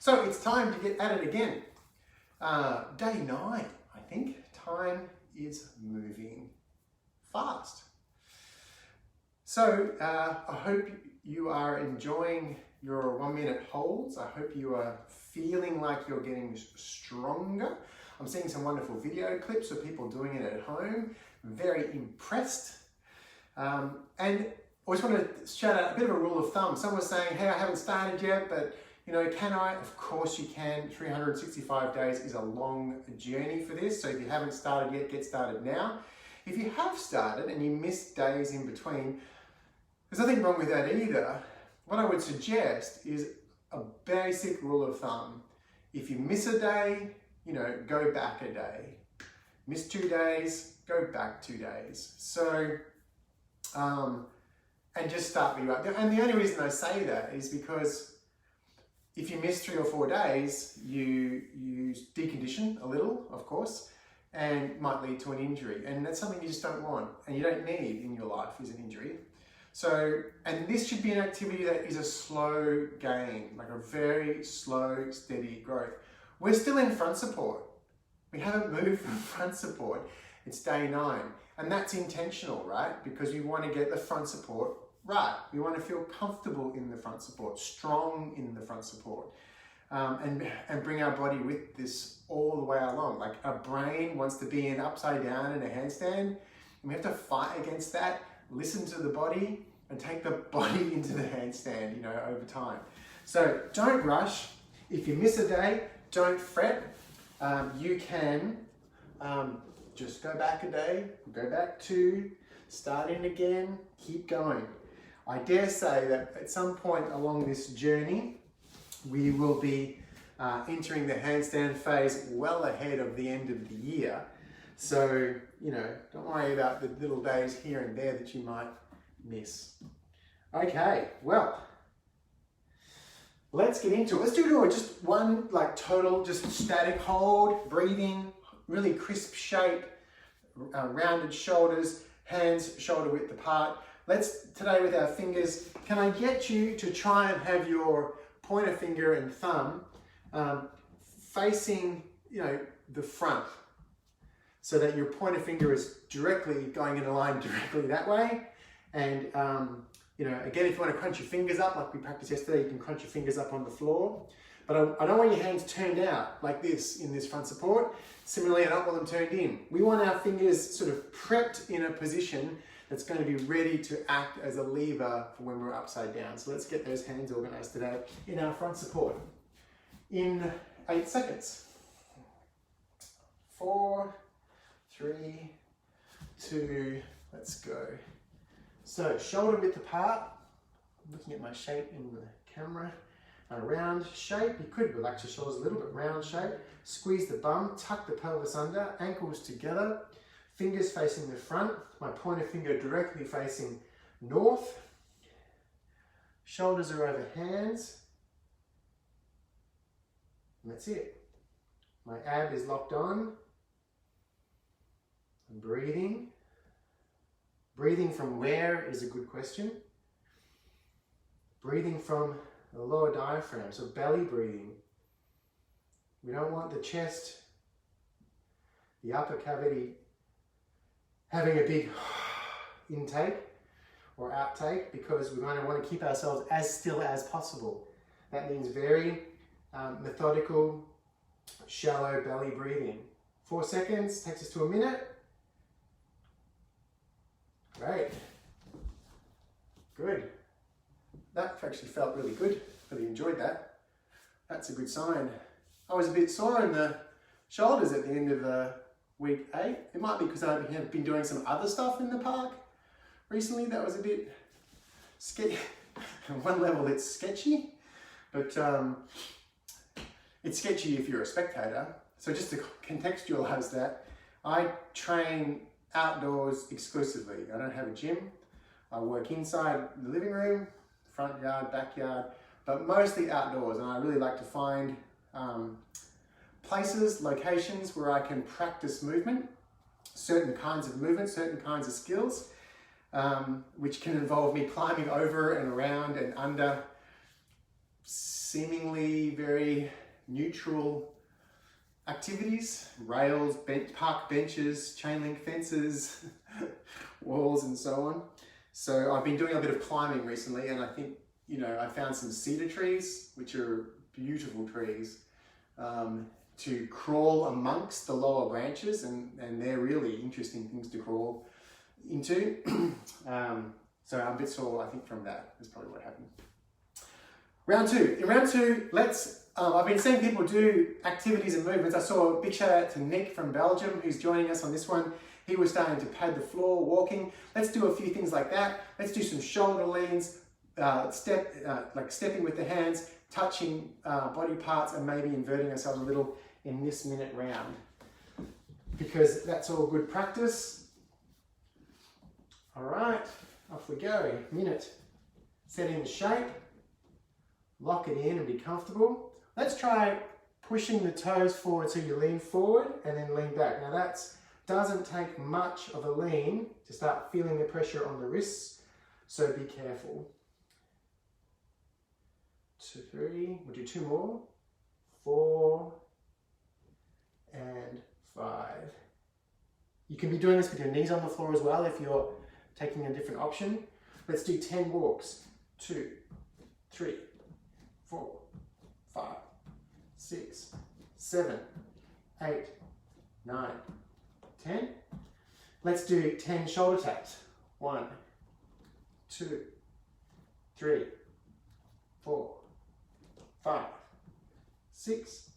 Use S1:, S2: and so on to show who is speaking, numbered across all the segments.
S1: So it's time to get at it again. Day 9, I think. Time is moving fast. So I hope you are enjoying your 1-minute holds. I hope you are feeling like you're getting stronger. I'm seeing some wonderful video clips of people doing it at home. I'm very impressed. And I just want to shout out a bit of a rule of thumb. Someone was saying, hey, I haven't started yet, but you know, can I? Of course you can. 365 days is a long journey for this. So if you haven't started yet, get started now. If you have started and you missed days in between, there's nothing wrong with that either. What I would suggest is a basic rule of thumb. If you miss a day, you know, go back a day. Miss 2 days, go back 2 days. So, and just start where you are. And the only reason I say that is because if you miss 3 or 4 days, you decondition a little, of course, and might lead to an injury. And that's something you just don't want and you don't need in your life is an injury. So, and this should be an activity that is a slow gain, like a very slow, steady growth. We're still in front support. We haven't moved from front support. It's day 9. And that's intentional, right? Because we want to get the front support right. We want to feel comfortable in the front support, strong in the front support, and bring our body with this all the way along. Like our brain wants to be in upside down in a handstand, and we have to fight against that, listen to the body, and take the body into the handstand, you know, over time. So don't rush. If you miss a day, don't fret. You can just go back a day, go back 2, start in again, keep going. I dare say that at some point along this journey, we will be entering the handstand phase well ahead of the end of the year. So, you know, don't worry about the little days here and there that you might miss. Okay, well, let's get into it. Let's do just one like total, just static hold, breathing, really crisp shape, rounded shoulders, hands shoulder width apart. Let's, today with our fingers, can I get you to try and have your pointer finger and thumb facing, you know, the front, so that your pointer finger is directly going in a line directly that way. And, you know, again, if you want to crunch your fingers up, like we practiced yesterday, you can crunch your fingers up on the floor. But I don't want your hands turned out like this in this front support. Similarly, I don't want them turned in. We want our fingers sort of prepped in a position that's going to be ready to act as a lever for when we're upside down. So let's get those hands organized today in our front support in 8 seconds. 4, 3, 2, let's go. So shoulder width apart, looking at my shape in the camera, a round shape. You could relax your shoulders a little bit, round shape. Squeeze the bum, tuck the pelvis under, ankles together, fingers facing the front, my pointer finger directly facing north. Shoulders are over hands. And that's it. My ab is locked on. I'm breathing. Breathing from where is a good question. Breathing from the lower diaphragm, so belly breathing. We don't want the chest, the upper cavity, having a big intake or outtake, because we're going to want to keep ourselves as still as possible. That means very methodical, shallow belly breathing. 4 seconds, takes us to a minute. Great. Good. That actually felt really good. Really enjoyed that. That's a good sign. I was a bit sore in the shoulders at the end of week 8. It might be because I have been doing some other stuff in the park recently that was a bit sketchy. On one level it's sketchy, but it's sketchy if you're a spectator. So just to contextualize that, I train outdoors exclusively. I don't have a gym. I work inside the living room, front yard, backyard, but mostly outdoors. And I really like to find places, locations where I can practice movement, certain kinds of movement, certain kinds of skills, which can involve me climbing over and around and under seemingly very neutral activities, rails, park benches, chain link fences, walls and so on. So I've been doing a bit of climbing recently, and I think, you know, I found some cedar trees, which are beautiful trees, to crawl amongst the lower branches, and they're really interesting things to crawl into. So I'm a bit sore, I think, from that. That's probably what happened. Round two. In round two, I've been seeing people do activities and movements. I saw a big shout out to Nick from Belgium, who's joining us on this one. He was starting to pad the floor, walking. Let's do a few things like that. Let's do some shoulder leans, like stepping with the hands, touching body parts, and maybe inverting ourselves a little in this minute round, because that's all good practice. All right, off we go. Minute. Setting the shape. Lock it in and be comfortable. Let's try pushing the toes forward so you lean forward and then lean back. Now that doesn't take much of a lean to start feeling the pressure on the wrists, so be careful. 2, 3, we'll do 2 more. 4 and 5. You can be doing this with your knees on the floor as well if you're taking a different option. Let's do 10 walks. 2, 3, 4, 5, 6, 7, 8, 9, 10. Let's do 10 shoulder taps. 1, 2, 3, 4, 5, 6,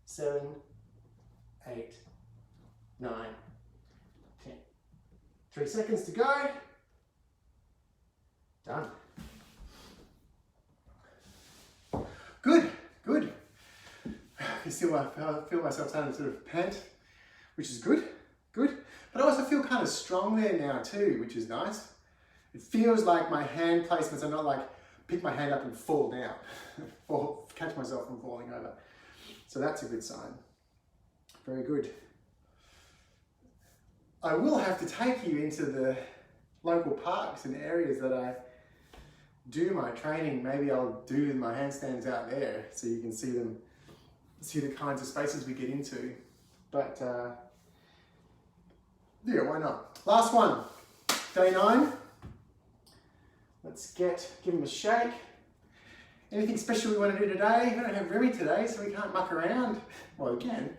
S1: 7, 8, 9, 10. 3 seconds to go. Done. Good, good. I feel myself starting to sort of pant, which is good, good. But I also feel kind of strong there now too, which is nice. It feels like my hand placements are not like pick my hand up and fall down, or catch myself from falling over. So that's a good sign. Very good. I will have to take you into the local parks and areas that I do my training. Maybe I'll do my handstands out there so you can see them, see the kinds of spaces we get into. But yeah, why not? Last one, day 9. Let's give them a shake. Anything special we want to do today? We don't have Remy today, so we can't muck around. Well, we can.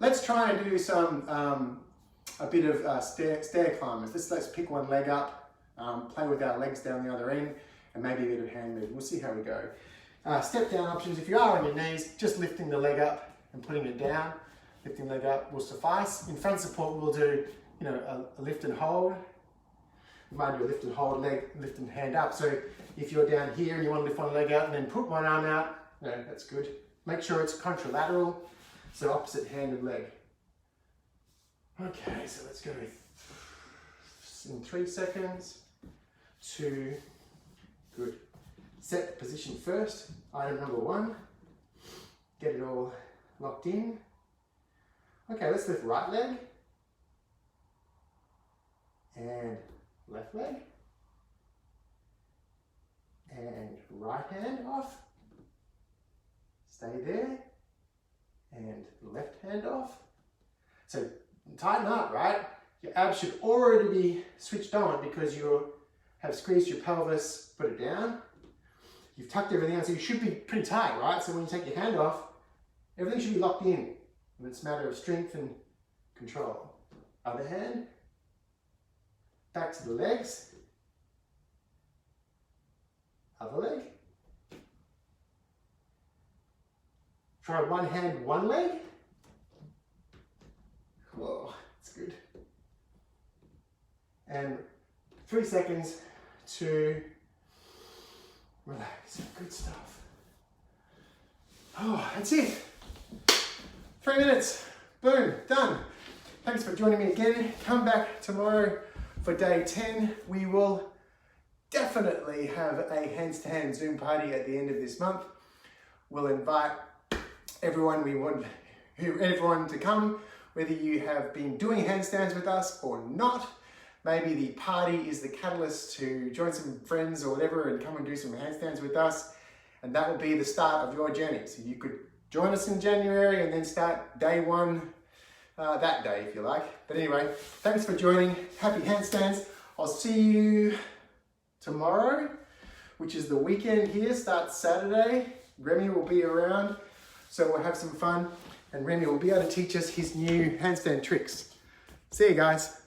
S1: Let's try and do some a bit of stair climbers. Let's pick one leg up, play with our legs down the other end, and maybe a bit of hand movement. We'll see how we go. Step down options. If you are on your knees, just lifting the leg up and putting it down. Lifting the leg up will suffice. In front support, we'll do, you know, a lift and hold. You might do a lift and hold leg, lift and hand up. So if you're down here and you want to lift one leg out and then put one arm out, no, that's good. Make sure it's contralateral, so opposite hand and leg. Okay, so let's go in 3 seconds. 2, good. Set the position first. Item number 1. Get it all locked in. Okay, let's lift right leg. And left leg. And right hand off. Stay there. And left hand off. So tighten up, right? Your abs should already be switched on because you have squeezed your pelvis, put it down. You've tucked everything out, so you should be pretty tight, right? So when you take your hand off, everything should be locked in. And it's a matter of strength and control. Other hand. Back to the legs. Other leg. Try one hand, one leg. Whoa, that's good. And 3 seconds to relax. Good stuff. Oh, that's it. 3 minutes. Boom, done. Thanks for joining me again. Come back tomorrow for day 10. We will definitely have a handstand Zoom party at the end of this month. We'll invite everyone to come, whether you have been doing handstands with us or not. Maybe the party is the catalyst to join some friends or whatever and come and do some handstands with us. And that will be the start of your journey. So you could join us in January and then start day one that day, if you like. But anyway, thanks for joining. Happy handstands. I'll see you tomorrow, which is the weekend here, starts Saturday. Remy will be around, so we'll have some fun. And Remy will be able to teach us his new handstand tricks. See you guys.